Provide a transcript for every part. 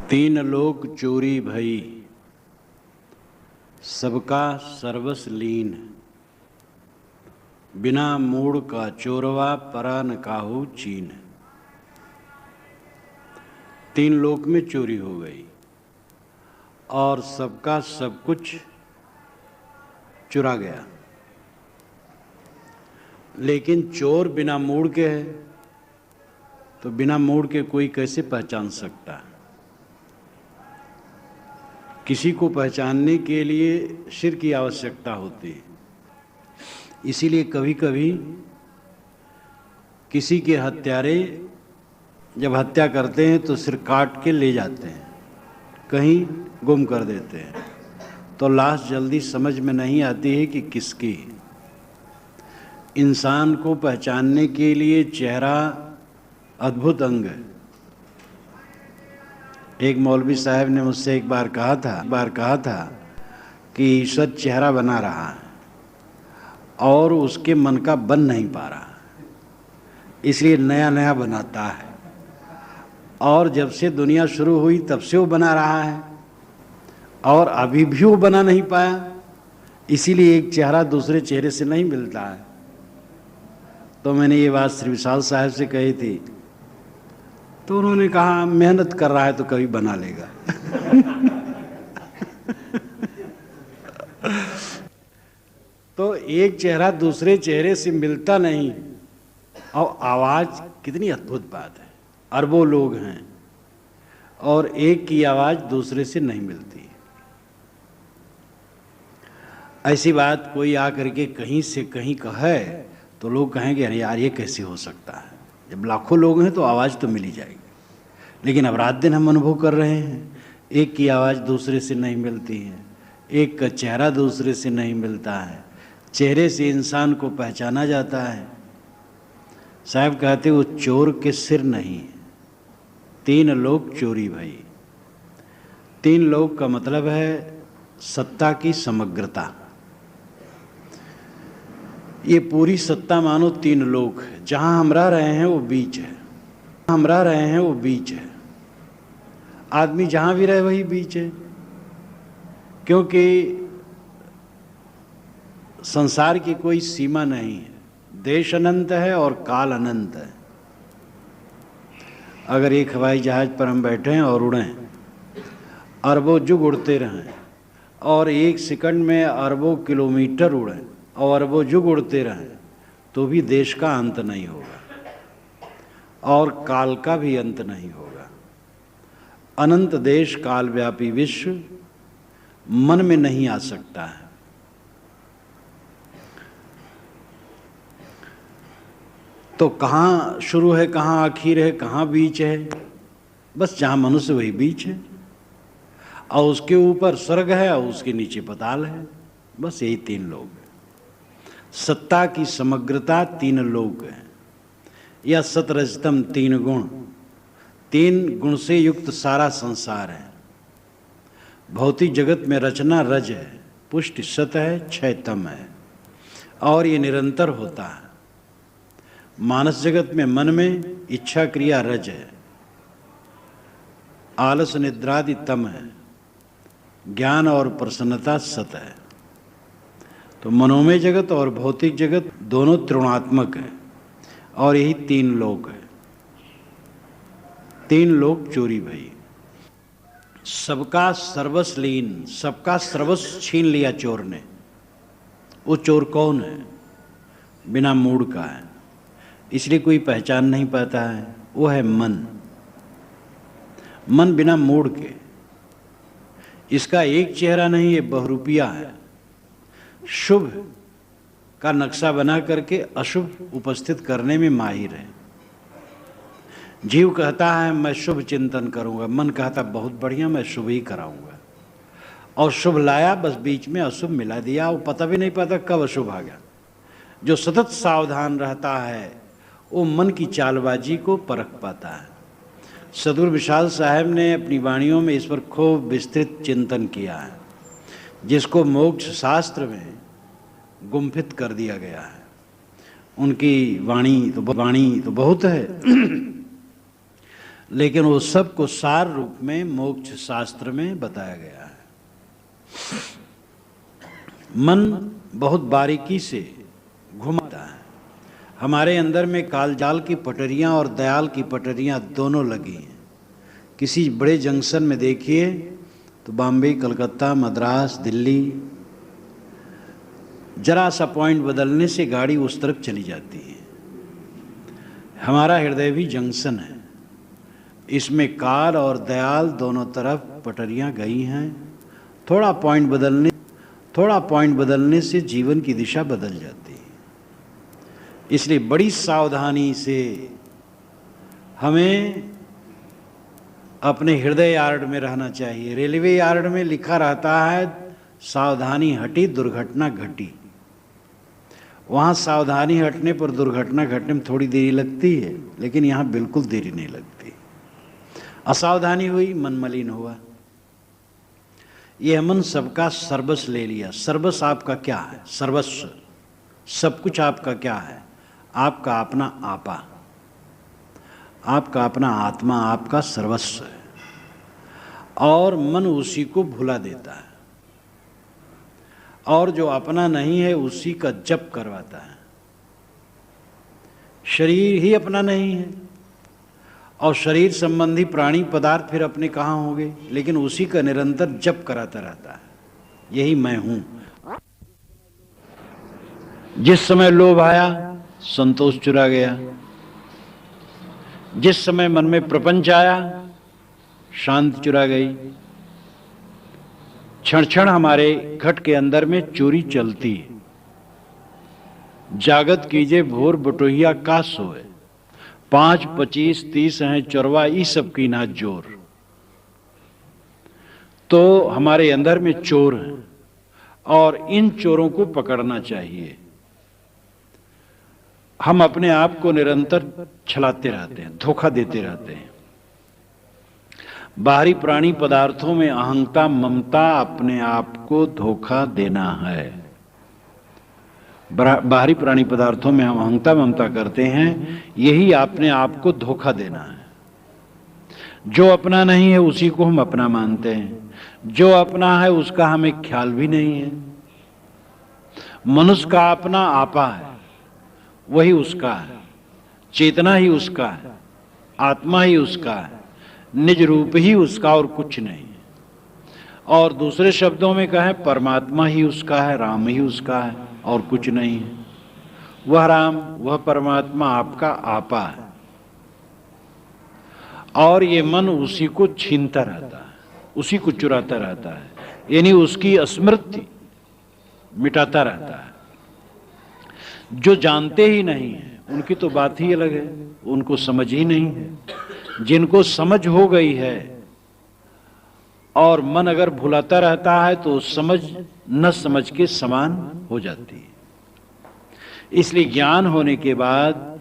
तीन लोक चोरी भई, सबका सर्वस लीन। बिना मूड का चोरवा, परा न काहू चीन। तीन लोक में चोरी हो गई और सबका सब कुछ चुरा गया। लेकिन चोर बिना मूड के है, तो बिना मूड के कोई कैसे पहचान सकता है? किसी को पहचानने के लिए सिर की आवश्यकता होती है। इसीलिए कभी कभी किसी के हत्यारे जब हत्या करते हैं तो सिर काट के ले जाते हैं, कहीं गुम कर देते हैं, तो लाश जल्दी समझ में नहीं आती है कि किसकी। इंसान को पहचानने के लिए चेहरा अद्भुत अंग है। एक मौलवी साहब ने मुझसे एक बार कहा था कि ईश्वर चेहरा बना रहा है और उसके मन का बन नहीं पा रहा, इसलिए नया नया बनाता है। और जब से दुनिया शुरू हुई तब से वो बना रहा है और अभी भी वो बना नहीं पाया, इसीलिए एक चेहरा दूसरे चेहरे से नहीं मिलता है। तो मैंने ये बात श्री विशाल साहब से कही थी, तो उन्होंने कहा मेहनत कर रहा है तो कभी बना लेगा। तो एक चेहरा दूसरे चेहरे से मिलता नहीं। और आवाज कितनी अद्भुत बात है। अरबों लोग हैं और एक की आवाज दूसरे से नहीं मिलती। ऐसी बात कोई आकर के कहीं से कहीं कहे तो लोग कहेंगे अरे यार ये कैसे हो सकता है। जब लाखों लोग हैं तो आवाज़ तो मिल ही जाएगी। लेकिन अब रात दिन हम अनुभव कर रहे हैं, एक की आवाज़ दूसरे से नहीं मिलती है, एक का चेहरा दूसरे से नहीं मिलता है। चेहरे से इंसान को पहचाना जाता है। साहब कहते वो चोर के सिर नहीं, तीन लोक चोरी भई। तीन लोक का मतलब है सत्ता की समग्रता। ये पूरी सत्ता मानो तीन लोक है। जहां हम रह रहे हैं वो बीच है, हम रह रहे हैं वो बीच है। आदमी जहां भी रहे वही बीच है, क्योंकि संसार की कोई सीमा नहीं है। देश अनंत है और काल अनंत है। अगर एक हवाई जहाज पर हम बैठे और उड़ें, अरबों जुग उड़ते रहें और एक सेकंड में अरबों किलोमीटर उड़ें और अरबों जुग उड़ते रहें, तो भी देश का अंत नहीं होगा और काल का भी अंत नहीं होगा। अनंत देश कालव्यापी विश्व मन में नहीं आ सकता है। तो कहाँ शुरू है, कहाँ आखिर है, कहाँ बीच है? बस जहाँ मनुष्य वही बीच है, और उसके ऊपर स्वर्ग है और उसके नीचे पाताल है। बस यही तीन लोग हैं। सत्ता की समग्रता तीन लोग हैं। या सतरजतम तीन गुण, तीन गुण से युक्त सारा संसार है। भौतिक जगत में रचना रज है, पुष्टि सत है, क्षय तम है और ये निरंतर होता है। मानस जगत में मन में इच्छा क्रिया रज है, आलस निद्रादि तम है, ज्ञान और प्रसन्नता सत है। तो मनोमय जगत और भौतिक जगत दोनों त्रिगुणात्मक है और यही तीन लोक है। तीन लोक चोरी भई, सबका सर्वस्व लीन। सबका सर्वस्व छीन लिया चोर ने। वो चोर कौन है? बिना मूड का है, इसलिए कोई पहचान नहीं पाता है। वो है मन। मन बिना मूड के। इसका एक चेहरा नहीं, ये बहुरूपिया है। शुभ का नक्शा बना करके अशुभ उपस्थित करने में माहिर है। जीव कहता है मैं शुभ चिंतन करूंगा, मन कहता बहुत बढ़िया मैं शुभ ही कराऊंगा, और शुभ लाया, बस बीच में अशुभ मिला दिया। वो पता भी नहीं पाता कब अशुभ आ गया। जो सतत सावधान रहता है वो मन की चालबाजी को परख पाता है। सदगुरु विशाल साहब ने अपनी वाणियों में इस पर खूब विस्तृत चिंतन किया है, जिसको मोक्ष शास्त्र में गुम्फित कर दिया गया है। उनकी वाणी तो बहुत है, लेकिन वो सब को सार रूप में मोक्ष शास्त्र में बताया गया है। मन बहुत बारीकी से घुमाता है। हमारे अंदर में कालजाल की पटरियां और दयाल की पटरियां दोनों लगी हैं। किसी बड़े जंक्शन में देखिए तो बॉम्बे, कलकत्ता, मद्रास, दिल्ली, जरा सा पॉइंट बदलने से गाड़ी उस तरफ चली जाती है। हमारा हृदय भी जंक्शन है। इसमें काल और दयाल दोनों तरफ पटरियां गई हैं। थोड़ा पॉइंट बदलने से जीवन की दिशा बदल जाती है। इसलिए बड़ी सावधानी से हमें अपने हृदय यार्ड में रहना चाहिए। रेलवे यार्ड में लिखा रहता है सावधानी हटी दुर्घटना घटी। वहाँ सावधानी हटने पर दुर्घटना घटने में थोड़ी देरी लगती है, लेकिन यहाँ बिल्कुल देरी नहीं लगती। असावधानी हुई, मन मलिन हुआ। यह मन सबका सर्वस्व ले लिया। सर्वस्व आपका क्या है? सर्वस्व, सब कुछ आपका क्या है? आपका अपना आपा, आपका अपना आत्मा, आपका सर्वस्व है। और मन उसी को भुला देता है और जो अपना नहीं है उसी का जप करवाता है। शरीर ही अपना नहीं है और शरीर संबंधी प्राणी पदार्थ फिर अपने कहाँ होंगे, लेकिन उसी का निरंतर जप कराता रहता है। यही मैं हूं। जिस समय लोभ आया संतोष चुरा गया। जिस समय मन में प्रपंच आया शांति चुरा गई। क्षण क्षण हमारे घट के अंदर में चोरी चलती है। जागत कीजिए भोर बटोहिया का सोए। 5, 25, 30 हैं चोरवा, ई सब की ना जोर। तो हमारे अंदर में चोर हैं और इन चोरों को पकड़ना चाहिए। हम अपने आप को निरंतर छलाते रहते हैं, धोखा देते रहते हैं। बाहरी प्राणी पदार्थों में अहंता ममता अपने आप को धोखा देना है। बाहरी प्राणी पदार्थों में हम अहंता ममता करते हैं, यही अपने आप को धोखा देना है। जो अपना नहीं है उसी को हम अपना मानते हैं। जो अपना है उसका हमें ख्याल भी नहीं है। मनुष्य का अपना आपा है, वही उसका है। चेतना ही उसका है, आत्मा ही उसका है, निज रूप ही उसका और कुछ नहीं। और दूसरे शब्दों में कहें परमात्मा ही उसका है, राम ही उसका है और कुछ नहीं है। वह राम, वह परमात्मा आपका आपा है और ये मन उसी को छीनता रहता है, उसी को चुराता रहता है, यानी उसकी स्मृति मिटाता रहता है। जो जानते ही नहीं है उनकी तो बात ही अलग है, उनको समझ ही नहीं है। जिनको समझ हो गई है और मन अगर भुलाता रहता है तो समझ न समझ के समान हो जाती है। इसलिए ज्ञान होने के बाद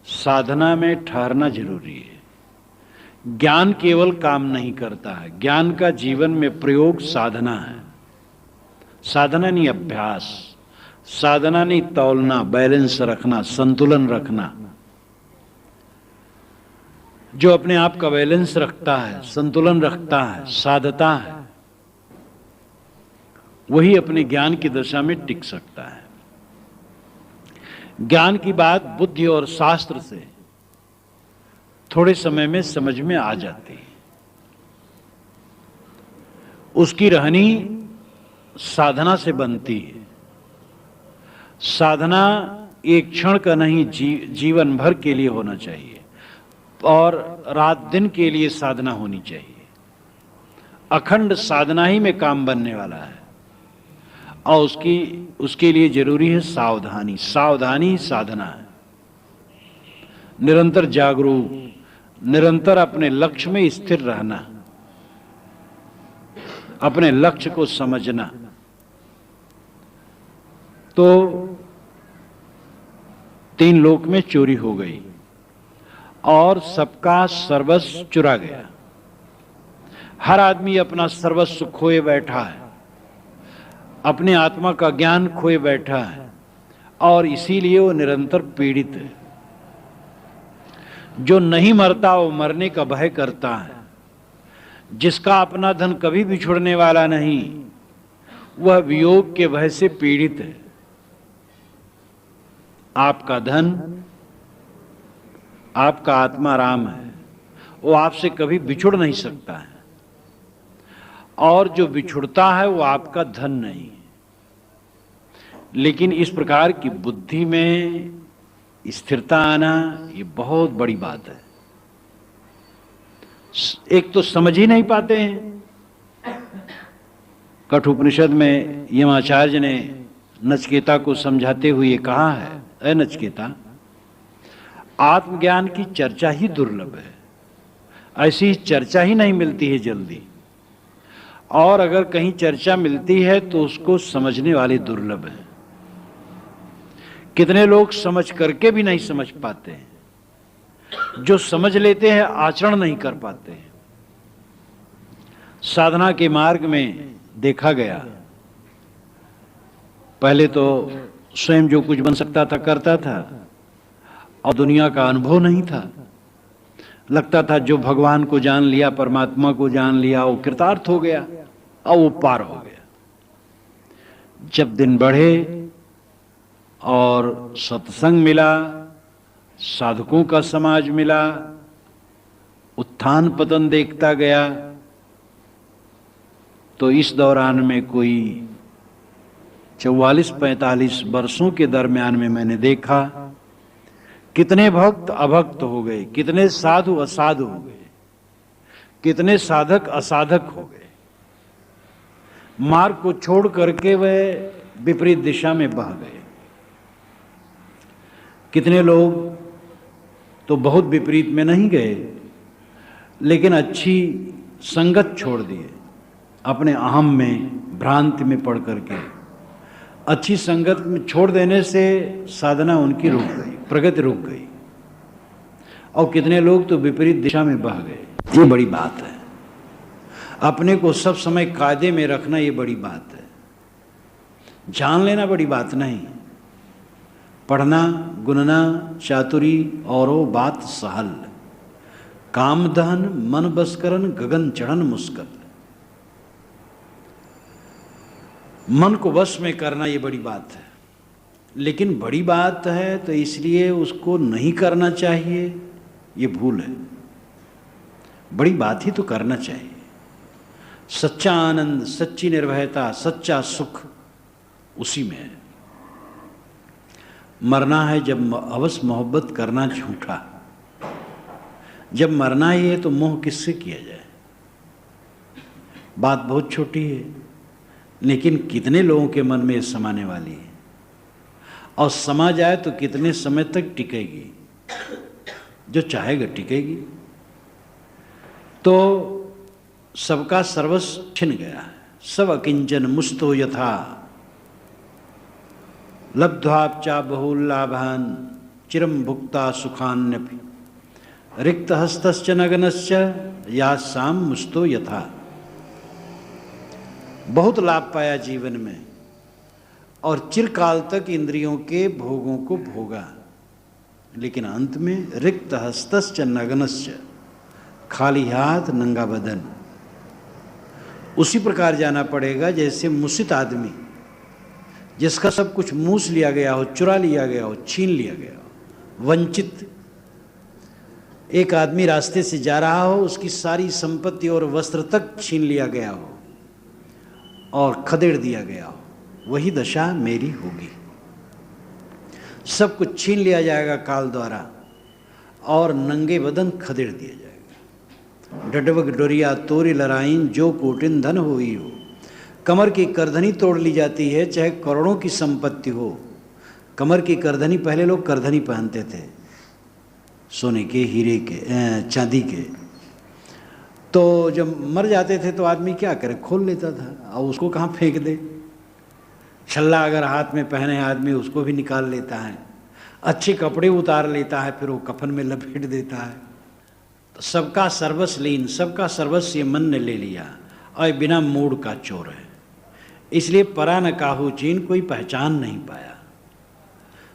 साधना में ठहरना जरूरी है। ज्ञान केवल काम नहीं करता है, ज्ञान का जीवन में प्रयोग साधना है। साधना नहीं अभ्यास, साधना नहीं तौलना, बैलेंस रखना, संतुलन रखना। जो अपने आप का बैलेंस रखता है, संतुलन रखता है, साधता है, वही अपने ज्ञान की दशा में टिक सकता है। ज्ञान की बात बुद्धि और शास्त्र से थोड़े समय में समझ में आ जाती है। उसकी रहनी साधना से बनती है। साधना एक क्षण का नहीं, जीवन भर के लिए होना चाहिए और रात दिन के लिए साधना होनी चाहिए। अखंड साधना ही में काम बनने वाला है और उसके लिए जरूरी है सावधानी। सावधानी ही साधना है। निरंतर जागरूक, निरंतर अपने लक्ष्य में स्थिर रहना, अपने लक्ष्य को समझना। तो 3 लोक में चोरी हो गई और सबका सर्वस्व चुरा गया। हर आदमी अपना सर्वस्व खोए बैठा है, अपने आत्मा का ज्ञान खोए बैठा है और इसीलिए वो निरंतर पीड़ित है। जो नहीं मरता वो मरने का भय करता है। जिसका अपना धन कभी बिछुड़ने वाला नहीं, वह वियोग के भय से पीड़ित है। आपका धन, आपका आत्मा राम है, वो आपसे कभी बिछुड़ नहीं सकता है, और जो बिछुड़ता है वो आपका धन नहीं। लेकिन इस प्रकार की बुद्धि में स्थिरता आना ये बहुत बड़ी बात है। एक तो समझ ही नहीं पाते हैं। कठोपनिषद में यमाचार्य ने नचिकेता को समझाते हुए कहा है, अ नचिकेता, आत्मज्ञान की चर्चा ही दुर्लभ है, ऐसी चर्चा ही नहीं मिलती है जल्दी, और अगर कहीं चर्चा मिलती है तो उसको समझने वाले दुर्लभ हैं। कितने लोग समझ करके भी नहीं समझ पाते हैं, जो समझ लेते हैं आचरण नहीं कर पाते हैं। साधना के मार्ग में देखा गया, पहले तो स्वयं जो कुछ बन सकता था करता था, और दुनिया का अनुभव नहीं था। लगता था जो भगवान को जान लिया, परमात्मा को जान लिया, वो कृतार्थ हो गया और वो पार हो गया। जब दिन बढ़े और सत्संग मिला, साधकों का समाज मिला, उत्थान पतन देखता गया, तो इस दौरान में कोई 44-45 वर्षों के दरमियान में मैंने देखा कितने भक्त अभक्त हो गए, कितने साधु असाधु हो गए, कितने साधक असाधक हो गए। मार्ग को छोड़ करके वह विपरीत दिशा में बह गए। कितने लोग तो बहुत विपरीत में नहीं गए, लेकिन अच्छी संगत छोड़ दिए, अपने अहम में भ्रांति में पड़ करके। अच्छी संगत में छोड़ देने से साधना उनकी रुक गई, प्रगति रुक गई, और कितने लोग तो विपरीत दिशा में बह गए। ये बड़ी बात है। अपने को सब समय कायदे में रखना ये बड़ी बात है। जान लेना बड़ी बात नहीं। पढ़ना, गुनना, चातुरी और वो बात सहल, काम दहन मन बस करन गगन चढ़न मुस्कल। मन को वश में करना ये बड़ी बात है, लेकिन बड़ी बात है तो इसलिए उसको नहीं करना चाहिए, ये भूल है। बड़ी बात ही तो करना चाहिए। सच्चा आनंद, सच्ची निर्भयता, सच्चा सुख उसी में है। मरना है जब अवश्य मोहब्बत करना झूठा। जब मरना ही है तो मोह किससे किया जाए। बात बहुत छोटी है, लेकिन कितने लोगों के मन में समाने वाली है, और समा जाए तो कितने समय तक टिकेगी। जो चाहेगा टिकेगी। तो सबका सर्वस्व छिन गया है। सब अकिंचन मुस्तो यथा लब्ध्वाप्चा बहुलाभान चिरम भुक्ता सुखान्यपि रिक्त हस्तश्च नगनश्च यासाम मुस्तो यथा। बहुत लाभ पाया जीवन में और चिरकाल तक इंद्रियों के भोगों को भोगा, लेकिन अंत में रिक्त हस्तश्च नग्नश्च, खाली हाथ नंगा बदन। उसी प्रकार जाना पड़ेगा जैसे मुसित आदमी, जिसका सब कुछ मूस लिया गया हो, चुरा लिया गया हो, छीन लिया गया हो, वंचित। एक आदमी रास्ते से जा रहा हो, उसकी सारी संपत्ति और वस्त्र तक छीन लिया गया हो और खदेड़ दिया गया हो, वही दशा मेरी होगी। सब कुछ छीन लिया जाएगा काल द्वारा और नंगे बदन खदेड़ दिया जाएगा। डडवग डोरिया तोरी लराइन जो कोटिन धन होई हो। कमर की करधनी तोड़ ली जाती है, चाहे करोड़ों की संपत्ति हो। कमर की करधनी, पहले लोग करधनी पहनते थे सोने के, हीरे के, चांदी के। तो जब मर जाते थे तो आदमी क्या करे, खोल लेता था और उसको कहाँ फेंक दे। छल्ला अगर हाथ में पहने आदमी उसको भी निकाल लेता है, अच्छे कपड़े उतार लेता है, फिर वो कफन में लपेट देता है। तो सबका सर्वस्व लीन, सबका सर्वस्व ये मन ने ले लिया और बिना मूड का चोर है। इसलिए परा न काहू चीन, कोई पहचान नहीं पाया।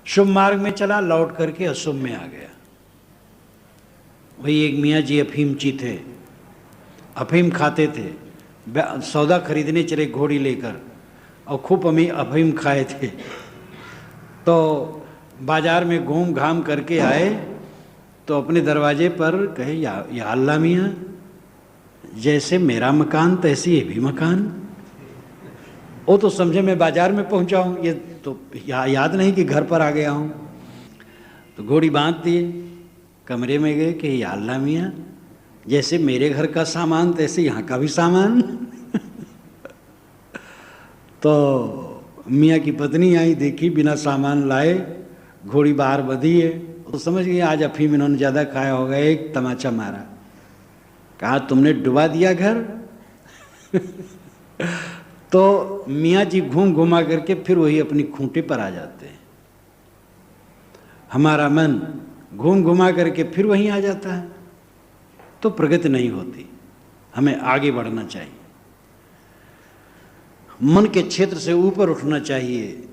शुभ मार्ग में चला, लौट करके अशुभ में आ गया। वही एक मियाँ जी अफीमची थे, अफीम खाते थे, सौदा खरीदने चले घोड़ी लेकर और खूब अफीम खाए थे। तो बाजार में घूम घाम करके आए तो अपने दरवाजे पर कहे, या अल्लाह मियाँ, जैसे मेरा मकान तैसे ये भी मकान। वो तो समझे मैं बाजार में पहुंचा हूँ, ये तो याद नहीं कि घर पर आ गया हूँ। तो घोड़ी बांध दिए, कमरे में गए कि या अल्लाह मियाँ, जैसे मेरे घर का सामान तैसे यहाँ का भी सामान। तो मियाँ की पत्नी आई, देखी बिना सामान लाए घोड़ी बाहर बंधी है, तो समझ गई आज अफीम इन्होंने ज़्यादा खाया होगा, एक तमाचा मारा, कहा तुमने डुबा दिया घर। तो मियाँ जी घूम घुमा करके फिर वही अपनी खूंटे पर आ जाते हैं। हमारा मन घूम घुमा करके फिर वहीं आ जाता है, तो प्रगति नहीं होती। हमें आगे बढ़ना चाहिए, मन के क्षेत्र से ऊपर उठना चाहिए।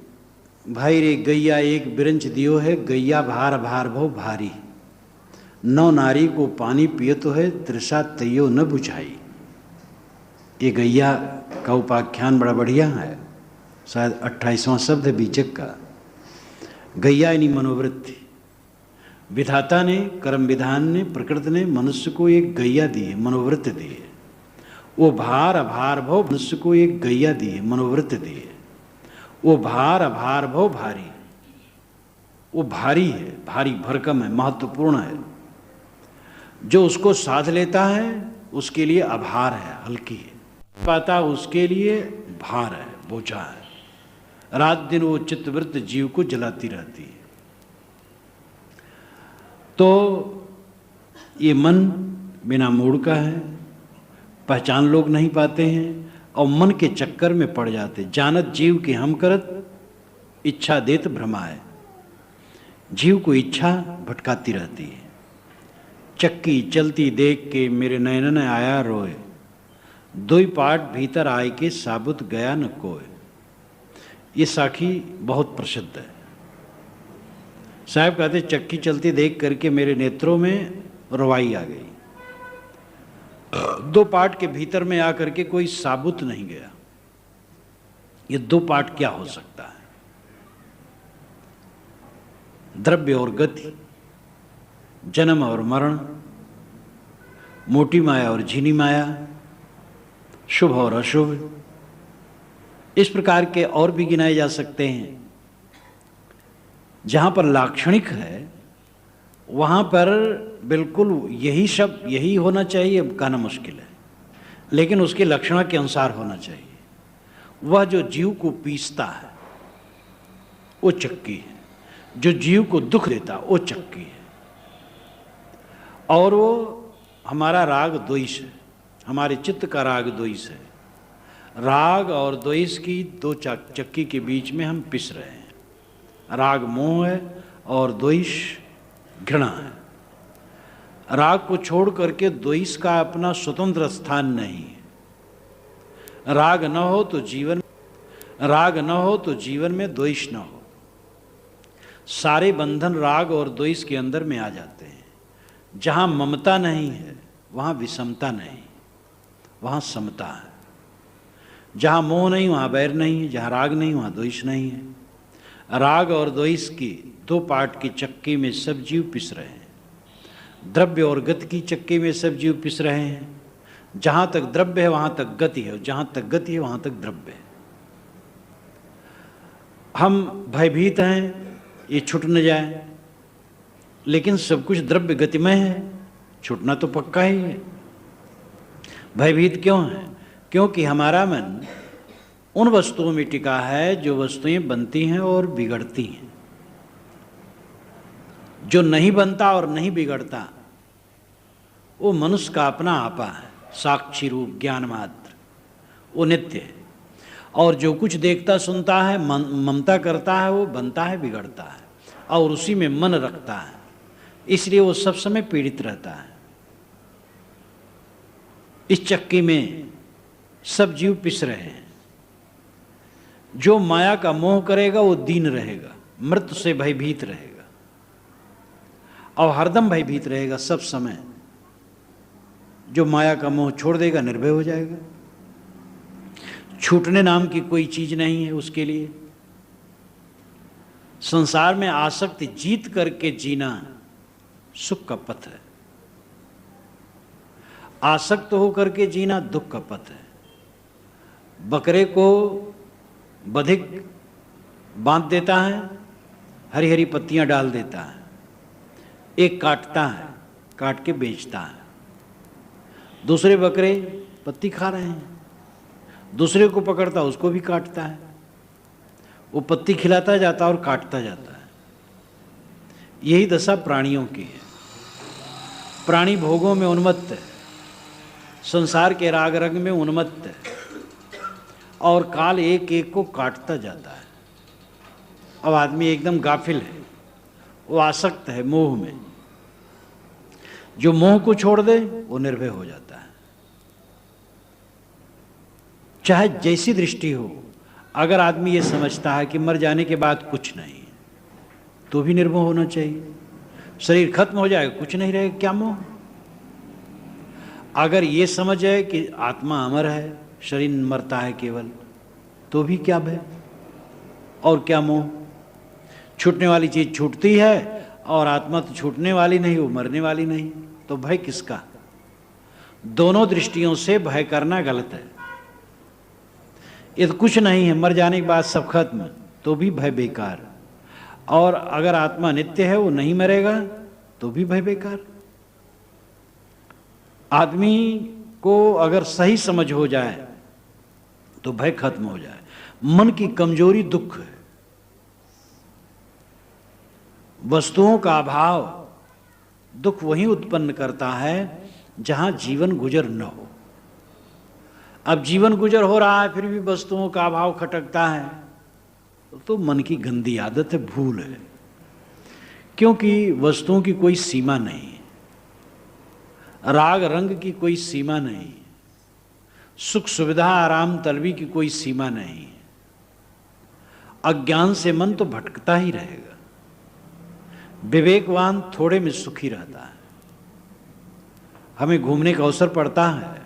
भाई रे गैया एक बिरंच दियो है, गैया भार भार भो भारी, नौ नारी को पानी पिए तो है, तृषा तैयो न बुझाई। ये गैया का उपाख्यान बड़ा बढ़िया है, शायद 28वां शब्द है बीजक का। गैया यानी मनोवृत्ति। विधाता ने, कर्म विधान ने, प्रकृति ने मनुष्य को एक गैया दी है, मनोवृत्ति दी है। वो भार अभार भव मनुष्य को एक गैया दी है, मनोवृत्ति दी है। वो भार अभार भव भारी, वो भारी है, भारी भरकम है, महत्वपूर्ण है। जो उसको साध लेता है उसके लिए आभार है, हल्की है, पाता उसके लिए भार है, बोझा है। रात दिन वो चित्तवृत्त जीव को जलाती रहती है। तो ये मन बिना मूड का है, पहचान लोग नहीं पाते हैं और मन के चक्कर में पड़ जाते। जानत जीव के हम करत, इच्छा देत भ्रमाए। जीव को इच्छा भटकाती रहती है। चक्की चलती देख के मेरे नयन आया रोए, दोई पाट भीतर आए के साबुत गया न कोय। ये साखी बहुत प्रसिद्ध है। साहब कहते चक्की चलती देख करके मेरे नेत्रों में रवाई आ गई, दो पाट के भीतर में आकर के कोई साबुत नहीं गया। ये दो पाट क्या हो सकता है? द्रव्य और गति, जन्म और मरण, मोटी माया और झिनी माया, शुभ और अशुभ, इस प्रकार के और भी गिनाए जा सकते हैं। जहां पर लाक्षणिक है वहां पर बिल्कुल यही शब्द यही होना चाहिए, कहना मुश्किल है, लेकिन उसके लक्षण के अनुसार होना चाहिए। वह जो जीव को पीसता है वो चक्की है, जो जीव को दुख देता वो चक्की है। और वो हमारा राग द्वेष है, हमारे चित्त का राग द्वेष है। राग और द्वेष की दो चक्की के बीच में हम पिस रहे हैं। राग मोह है और द्वेष घृणा है। राग को छोड़ करके द्वेष का अपना स्वतंत्र स्थान नहीं है। राग न हो तो जीवन में द्वेष न हो। सारे बंधन राग और द्वेष के अंदर में आ जाते हैं। जहां ममता नहीं है वहां विषमता नहीं, वहां समता है। जहां मोह नहीं वहां बैर नहीं है, जहां राग नहीं वहां द्वेष नहीं है। राग और द्वेष की दो पार्ट की चक्की में सब जीव पिस रहे हैं। द्रव्य और गति की चक्की में सब जीव पिस रहे हैं। जहां तक द्रव्य है वहां तक गति है, जहां तक गति है वहां तक द्रव्य है। हम भयभीत हैं ये छूट न जाए, लेकिन सब कुछ द्रव्य गतिमय है, छूटना तो पक्का ही है। भयभीत क्यों है? क्योंकि हमारा मन उन वस्तुओं में टिका है जो वस्तुएं बनती हैं और बिगड़ती हैं। जो नहीं बनता और नहीं बिगड़ता वो मनुष्य का अपना आपा है, साक्षी रूप ज्ञान मात्र, वो नित्य है। और जो कुछ देखता सुनता है, ममता करता है, वो बनता है बिगड़ता है और उसी में मन रखता है, इसलिए वो सब समय पीड़ित रहता है। इस चक्की में सब जीव पिस रहे हैं। जो माया का मोह करेगा वो दीन रहेगा, मृत्यु से भयभीत रहेगा और हरदम भयभीत रहेगा सब समय। जो माया का मोह छोड़ देगा निर्भय हो जाएगा। छूटने नाम की कोई चीज नहीं है उसके लिए। संसार में आसक्ति जीत करके जीना सुख का पथ है, आसक्त होकर के जीना दुख का पथ है। बकरे को बधिक बांध देता है, हरी हरी पत्तियां डाल देता है, एक काटता है, काट के बेचता है, दूसरे बकरे पत्ती खा रहे हैं, दूसरे को पकड़ता उसको भी काटता है, वो पत्ती खिलाता जाता है और काटता जाता है। यही दशा प्राणियों की है। प्राणी भोगों में उन्मत्त है, संसार के राग रंग में उन्मत्त है, और काल एक एक को काटता जाता है। अब आदमी एकदम गाफिल है, वो आसक्त है मोह में। जो मोह को छोड़ दे वो निर्भय हो जाता है। चाहे जैसी दृष्टि हो, अगर आदमी ये समझता है कि मर जाने के बाद कुछ नहीं, तो भी निर्भय होना चाहिए। शरीर खत्म हो जाएगा, कुछ नहीं रहेगा, क्या मोह। अगर ये समझ है कि आत्मा अमर है, शरीर मरता है केवल, तो भी क्या भय और क्या मोह। छूटने वाली चीज छूटती है और आत्मा तो छूटने वाली नहीं, वो मरने वाली नहीं, तो भय किसका। दोनों दृष्टियों से भय करना गलत है। ये तो कुछ नहीं है, मर जाने के बाद सब खत्म, तो भी भय बेकार। और अगर आत्मा नित्य है, वो नहीं मरेगा, तो भी भय बेकार। आदमी को अगर सही समझ हो जाए तो भय खत्म हो जाए। मन की कमजोरी दुख है, वस्तुओं का अभाव दुख वहीं उत्पन्न करता है जहां जीवन गुजर न हो। अब जीवन गुजर हो रहा है, फिर भी वस्तुओं का अभाव खटकता है, तो मन की गंदी आदत है, भूल है। क्योंकि वस्तुओं की कोई सीमा नहीं है, राग रंग की कोई सीमा नहीं है, सुख सुविधा आराम तलबी की कोई सीमा नहीं है। अज्ञान से मन तो भटकता ही रहेगा। विवेकवान थोड़े में सुखी रहता है। हमें घूमने का अवसर पड़ता है,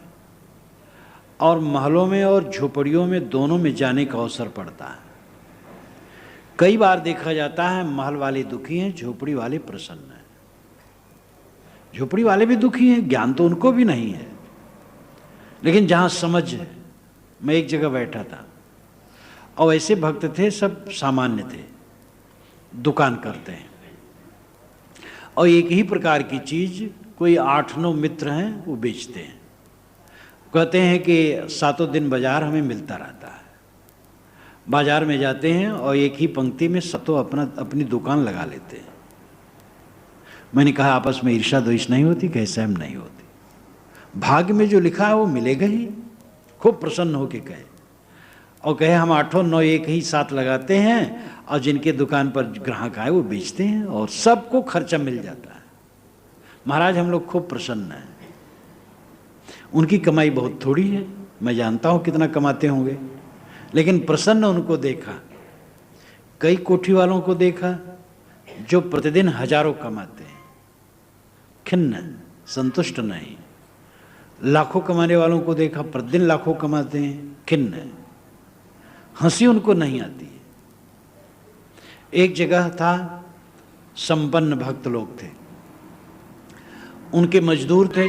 और महलों में और झोपड़ियों में दोनों में जाने का अवसर पड़ता है। कई बार देखा जाता है महल वाले दुखी हैं, झोपड़ी वाले प्रसन्न हैं। झोपड़ी वाले भी दुखी हैं, ज्ञान तो उनको भी नहीं है, लेकिन जहां समझ है। मैं एक जगह बैठा था और ऐसे भक्त थे, सब सामान्य थे, दुकान करते हैं, और एक ही प्रकार की चीज कोई 8-9 मित्र हैं वो बेचते हैं। कहते हैं कि सातों दिन बाजार हमें मिलता रहता है। बाजार में जाते हैं और एक ही पंक्ति में सतों अपनी दुकान लगा लेते हैं। मैंने कहा आपस में ईर्ष्या द्वेष नहीं होती? कैसे हम नहीं होती। भाग्य में जो लिखा है वो मिलेगा ही। खूब प्रसन्न होके कहे, और कहे हम 8-9 एक ही साथ लगाते हैं, और जिनके दुकान पर ग्राहक आए वो बेचते हैं, और सबको खर्चा मिल जाता है। महाराज हम लोग खूब प्रसन्न हैं। उनकी कमाई बहुत थोड़ी है, मैं जानता हूँ कितना कमाते होंगे, लेकिन प्रसन्न उनको देखा। कई कोठी वालों को देखा जो प्रतिदिन हजारों कमाते हैं, खिन्न, संतुष्ट नहीं। लाखों कमाने वालों को देखा, प्रतिदिन लाखों कमाते हैं, खिन्न, हंसी उनको नहीं आती है। एक जगह था, संपन्न भक्त लोग थे, उनके मजदूर थे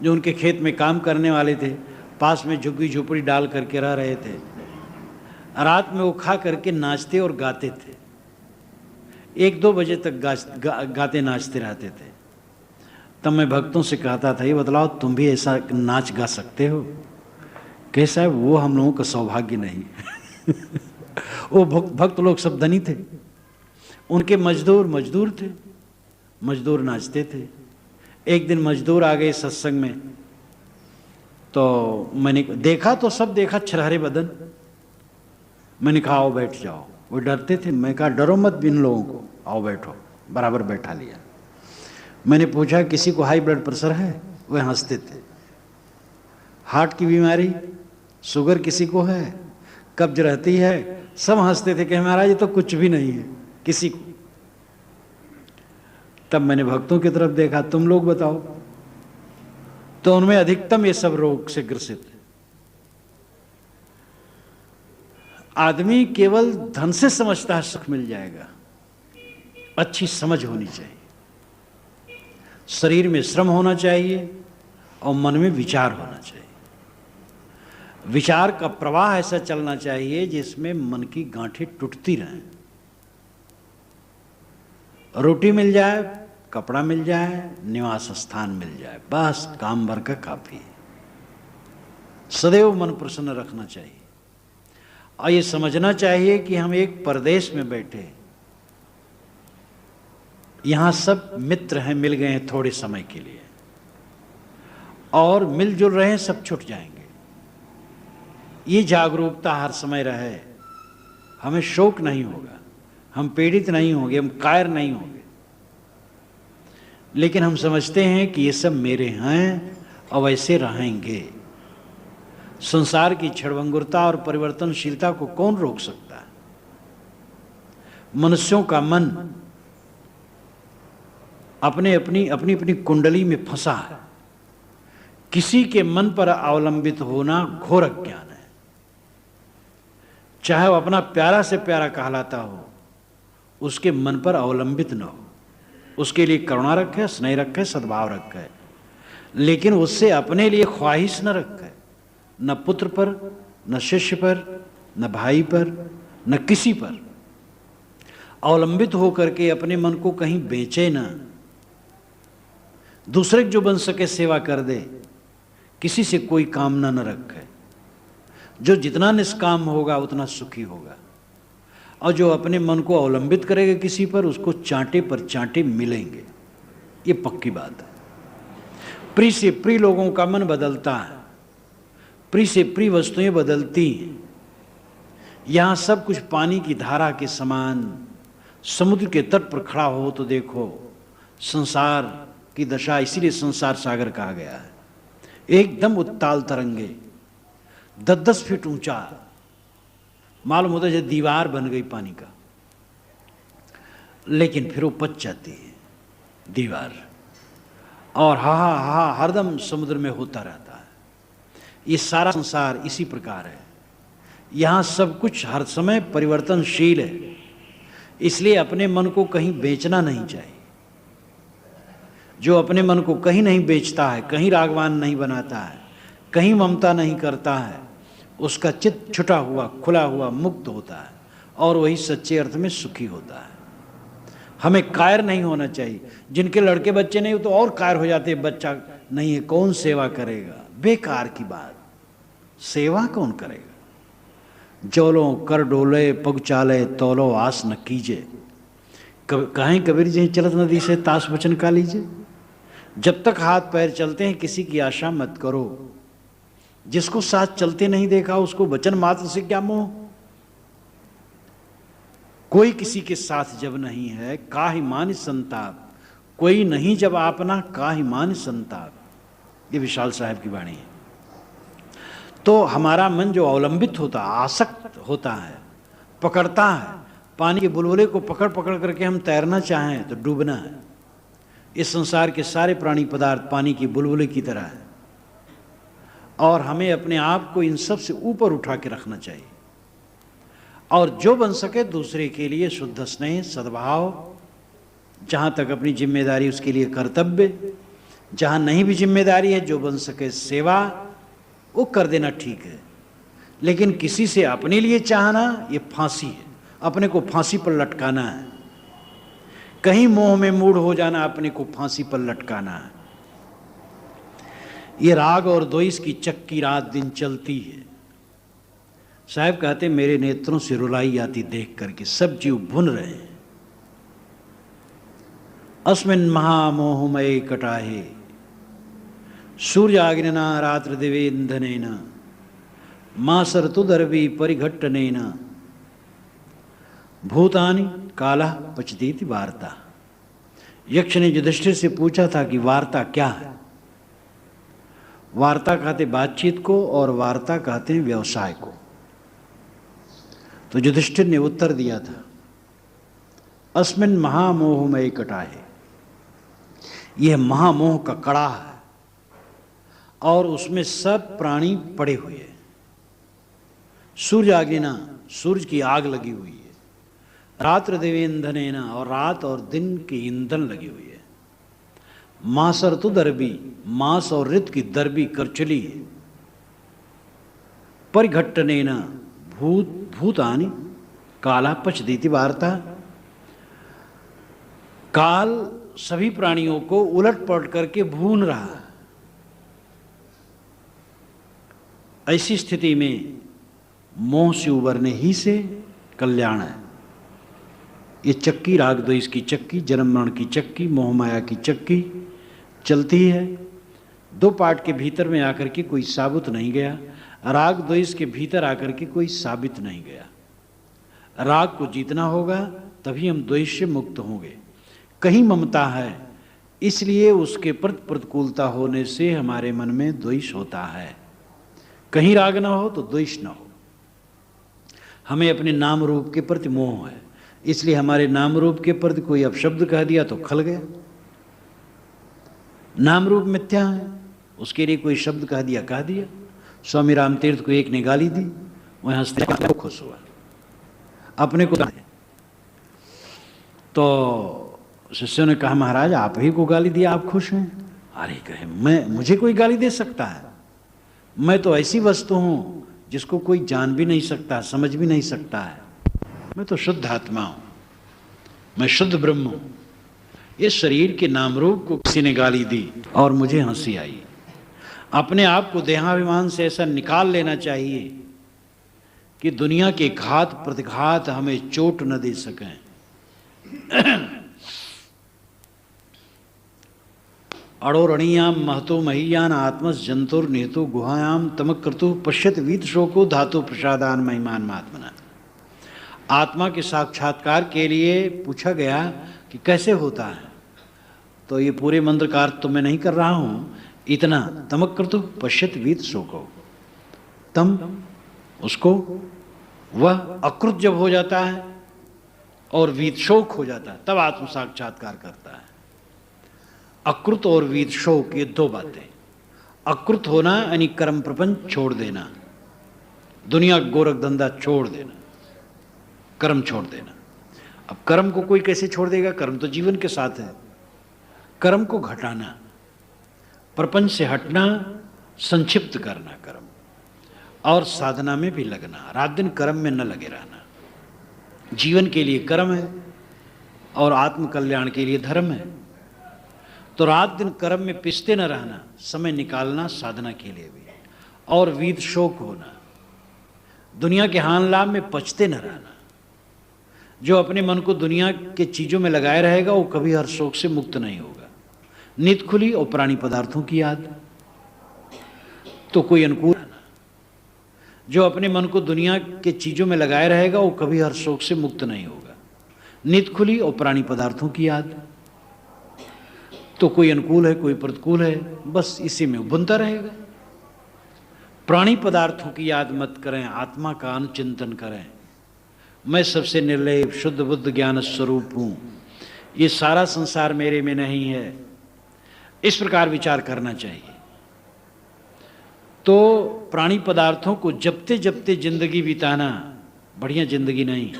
जो उनके खेत में काम करने वाले थे, पास में झुग्गी झोपड़ी डाल करके रह रहे थे। रात में वो खा करके नाचते और गाते थे, 1-2 बजे तक गाते नाचते रहते थे। तब मैं भक्तों से कहता था, ये बतलाओ तुम भी ऐसा नाच गा सकते हो? कैसा है? वो हम लोगों का सौभाग्य नहीं। वो भक्त लोग सब धनी थे, उनके मजदूर थे, मजदूर नाचते थे। एक दिन मजदूर आ गए सत्संग में, तो मैंने देखा, तो सब देखा, छरहरे बदन। मैंने कहा आओ बैठ जाओ। वो डरते थे, मैं कहा डरो मत इन लोगों को, आओ बैठो। बराबर बैठा लिया। मैंने पूछा किसी को हाई ब्लड प्रेशर है? वे हंसते थे। हार्ट की बीमारी, शुगर किसी को है, कब्ज रहती है? सब हंसते थे कि महाराज ये तो कुछ भी नहीं है किसी को। तब मैंने भक्तों की तरफ देखा, तुम लोग बताओ। तो उनमें अधिकतम ये सब रोग से ग्रसित है। आदमी केवल धन से समझता है सुख मिल जाएगा, अच्छी समझ होनी चाहिए, शरीर में श्रम होना चाहिए और मन में विचार होना चाहिए। विचार का प्रवाह ऐसा चलना चाहिए जिसमें मन की गांठें टूटती रहें। रोटी मिल जाए, कपड़ा मिल जाए, निवास स्थान मिल जाए, बस काम भर का काफी है। सदैव मन प्रसन्न रखना चाहिए और ये समझना चाहिए कि हम एक परदेश में बैठे, यहां सब मित्र हैं, मिल गए हैं थोड़े समय के लिए और मिलजुल रहे हैं, सब छूट जाएंगे। ये जागरूकता हर समय रहे, हमें शोक नहीं होगा, हम पीड़ित नहीं होंगे, हम कायर नहीं होंगे। लेकिन हम समझते हैं कि ये सब मेरे हैं और वैसे रहेंगे। संसार की क्षणभंगुरता और परिवर्तनशीलता को कौन रोक सकता है? मनुष्यों का मन अपनी अपनी कुंडली में फंसा है। किसी के मन पर अवलंबित होना घोर अज्ञान है। चाहे वो अपना प्यारा से प्यारा कहलाता हो, उसके मन पर अवलंबित न हो, उसके लिए करुणा रखे, स्नेह रखे, सद्भाव रखे, लेकिन उससे अपने लिए ख्वाहिश न रखे, न पुत्र पर, न शिष्य पर, न भाई पर, न किसी पर अवलंबित होकर के अपने मन को कहीं बेचे ना। दूसरे जो बन सके सेवा कर दे, किसी से कोई कामना न रखे। जो जितना निष्काम होगा उतना सुखी होगा, और जो अपने मन को अवलंबित करेगा किसी पर, उसको चांटे पर चांटे मिलेंगे। ये पक्की बात है। प्रिय से प्रिय लोगों का मन बदलता है, प्रिय से प्रिय वस्तुएं बदलती हैं। यहां सब कुछ पानी की धारा के समान, समुद्र के तट पर खड़ा हो तो देखो संसार की दशा, इसीलिए संसार सागर कहा गया है। एकदम उत्ताल तरंगे, 10-10 फीट ऊंचा, मालूम होता है जैसे दीवार बन गई पानी का, लेकिन फिर वो पच जाती है दीवार, और हा हा हा हरदम समुद्र में होता रहता है। ये सारा संसार इसी प्रकार है। यहाँ सब कुछ हर समय परिवर्तनशील है, इसलिए अपने मन को कहीं बेचना नहीं चाहिए। जो अपने मन को कहीं नहीं बेचता है, कहीं रागवान नहीं बनाता है, कहीं ममता नहीं करता है, उसका चित्त छुटा हुआ, खुला हुआ, मुक्त होता है और वही सच्चे अर्थ में सुखी होता है। हमें कायर नहीं होना चाहिए। जिनके लड़के बच्चे नहीं हो तो और कायर हो जाते हैं, बच्चा नहीं है कौन सेवा करेगा, बेकार की बात। सेवा कौन करेगा? जोलो कर डोले पग चाले तोलो आस न कीजे, कहें कबीर जी चलत नदी से ताश बचन का लीजिए। जब तक हाथ पैर चलते हैं किसी की आशा मत करो। जिसको साथ चलते नहीं देखा उसको वचन मात्र से क्या मोह। कोई किसी के साथ जब नहीं है काहि मान संताप, कोई नहीं जब आपना काहि मान संताप। ये विशाल साहब की वाणी है। तो हमारा मन जो अवलंबित होता, आसक्त होता है, पकड़ता है, पानी के बुलबुले को पकड़ पकड़ करके हम तैरना चाहें तो डूबना है। इस संसार के सारे प्राणी पदार्थ पानी की बुलबुले की तरह है और हमें अपने आप को इन सब से ऊपर उठा के रखना चाहिए। और जो बन सके दूसरे के लिए शुद्ध स्नेह, सद्भाव, जहाँ तक अपनी जिम्मेदारी उसके लिए कर्तव्य, जहाँ नहीं भी जिम्मेदारी है जो बन सके सेवा, वो कर देना ठीक है। लेकिन किसी से अपने लिए चाहना ये फांसी है, अपने को फांसी पर लटकाना है। कहीं मोह में मूढ़ हो जाना, अपने को फांसी पर लटकाना है। ये राग और द्वेष की चक्की रात दिन चलती है। साहब कहते मेरे नेत्रों से रुलाई आती देख करके, सब जीव भुन रहे हैं। अस्मिन् महामोहमय कटाहे सूर्याग्निना रात्र दिवेंधनेन मासर्तुदर्वी परिघट्टनेन भूतानि कालः पचतीति वार्ता। यक्ष ने युधिष्ठिर से पूछा था कि वार्ता क्या है। वार्ता कहते बातचीत को और वार्ता कहते हैं व्यवसाय को। तो युधिष्ठिर ने उत्तर दिया था अस्मिन् महामोहमय कटाहे, यह महामोह का कड़ा है। और उसमें सब प्राणी पड़े हुए हैं। सूर्य आगिना, सूर्य की आग लगी हुई है। रात्र देवेंधनेना, और रात और दिन की ईंधन लगी हुई है। मास ऋतु दर्बी, मास और ऋतु की दर्बी करचली है। परिघट्टनेना भूतानि काला पचदीति वार्ता, काल सभी प्राणियों को उलट पलट करके भून रहा है। ऐसी स्थिति में मोह से उबरने ही से कल्याण है। ये चक्की, राग द्वेष की चक्की, जन्म मरण की चक्की, मोह माया की चक्की चलती है। दो पार्ट के भीतर में आकर के कोई साबुत नहीं गया, राग द्वेष के भीतर आकर के कोई साबित नहीं गया। राग को जीतना होगा, तभी हम द्वेष से मुक्त होंगे। कहीं ममता है, इसलिए उसके प्रति प्रतिकूलता होने से हमारे मन में द्वेष होता है। कहीं राग ना हो तो द्वेष ना हो। हमें अपने नाम रूप के प्रति मोह है, इसलिए हमारे नाम रूप के प्रति कोई अपशब्द कह दिया तो खल गया। नाम रूप मिथ्या है, उसके लिए कोई शब्द कह दिया। स्वामी रामतीर्थ को एक ने गाली दी, वह हंसते खुश हुआ। अपने को तो शिष्यों ने कहा, महाराज आप ही को गाली दिया, आप खुश हैं? अरे कहे, मुझे कोई गाली दे सकता है? मैं तो ऐसी वस्तु हूं जिसको कोई जान भी नहीं सकता, समझ भी नहीं सकता है। मैं तो शुद्ध आत्मा हूं, मैं शुद्ध ब्रह्म हूं। ये शरीर के नाम रूप को किसी ने गाली दी और मुझे हंसी आई। अपने आप को देहाभिमान से ऐसा निकाल लेना चाहिए कि दुनिया के घात प्रतिघात हमें चोट न दे सकें। अड़ोरणीयाम महतो महीयान आत्मस जंतुर निहतो गुहायाम तमक्रतु पश्यत वीत शोको धातु प्रसादान महिमान महात्मना। आत्मा के साक्षात्कार के लिए पूछा गया कि कैसे होता है, तो ये पूरे मंत्र का अर्थ तो मैं नहीं कर रहा हूं। इतना तमक्रतु पश्यत वीत शोको, तम उसको, वह अकृत जब हो जाता है और वीत शोक हो जाता है, तब आत्म साक्षात्कार करता है। अकृत और वीत शोक ये दो बातें। अकृत होना यानी कर्म प्रपंच छोड़ देना, दुनिया गोरख धंधा छोड़ देना, कर्म छोड़ देना। अब कर्म को कोई कैसे छोड़ देगा? कर्म तो जीवन के साथ है। कर्म को घटाना, प्रपंच से हटना, संक्षिप्त करना कर्म, और साधना में भी लगना। रात दिन कर्म में न लगे रहना। जीवन के लिए कर्म है और आत्म कल्याण के लिए धर्म है। तो रात दिन कर्म में पिसते न रहना, समय निकालना साधना के लिए भी। और वीत शोक होना, दुनिया के हान लाभ में पचते न रहना। जो अपने मन को दुनिया के चीजों में लगाए रहेगा वो कभी हर शोक से मुक्त नहीं होगा। नित खुली और प्राणी पदार्थों की याद तो कोई अनुकूल। जो अपने मन को दुनिया के चीजों में लगाए रहेगा वो कभी हर शोक से मुक्त नहीं होगा। नित खुली और प्राणी पदार्थों की याद तो कोई अनुकूल है, कोई प्रतिकूल है, बस इसी में बुनता रहेगा। प्राणी पदार्थों की याद मत करें, आत्मा का अनुचिंतन करें। मैं सबसे निर्लेप शुद्ध बुद्ध ज्ञान स्वरूप हूं, ये सारा संसार मेरे में नहीं है, इस प्रकार विचार करना चाहिए। तो प्राणी पदार्थों को जपते जपते जिंदगी बिताना बढ़िया जिंदगी नहीं।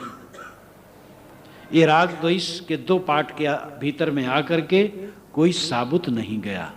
ये राग द्वेष के दो पाठ के भीतर में आकर के कोई साबुत नहीं गया।